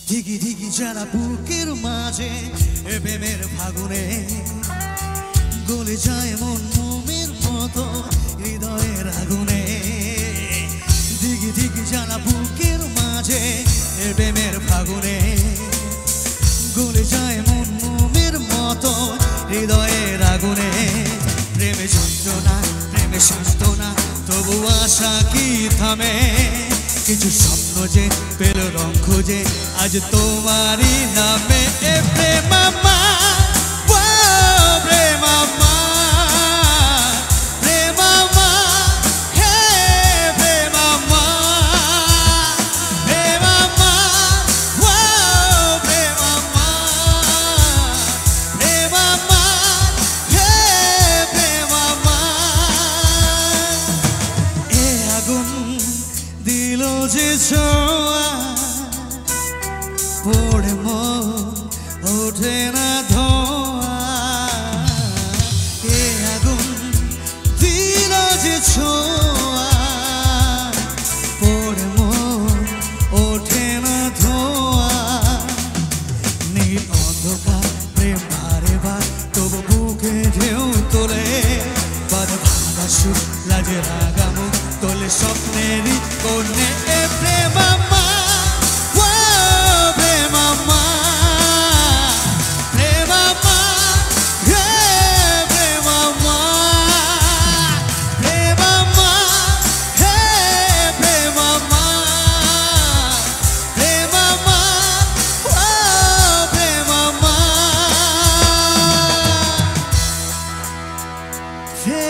ধিকি ধিকি জ্বালা বুকের মাঝে এ প্রেমের ফাগুনে গলে যায় মন মোমের মতো হৃদয়ের আগুনে। ধিকি ধিকি জ্বালা বুকের মাঝে এ প্রেমের ফাগুনে গলে যায় মন মোমের মতো হৃদয়ের আগুনে। প্রেমে যন্ত্রণা প্রেমে সান্ত্বনা তবু আশা কি থামে? কিছু স্বপ্ন যে পেল রং খুঁজে আজ তোমারই নামে। এ প্রেম আমার, ও প্রেম আমার, প্রেম আমার, হে প্রেম আমার, প্রেম আমার, ও প্রেম আমার, প্রেম আমার, হে প্রেম আমার। এ আগুন দিল যে ছোঁয়া পড়ে মন ওঠে না ধোঁয়া। এ আগুন দিল যে ছোঁয়া পড়ে মন ওঠে না ধোঁয়া। নীল অন্ধকার প্রেম বারে বার তবু বুকে ঢেউ তোলে বাধা ভাঙা সুর লাজে রাগা মুখ তোলে স্বপ্নেরই কোণে। এ প্রেম আমার, ও প্রেম আমার, প্রেম আমার, হে প্রেম আমার, প্রেম আমার, হে প্রেম আমার, প্রেম আমার, ও প্রেম আমার, হে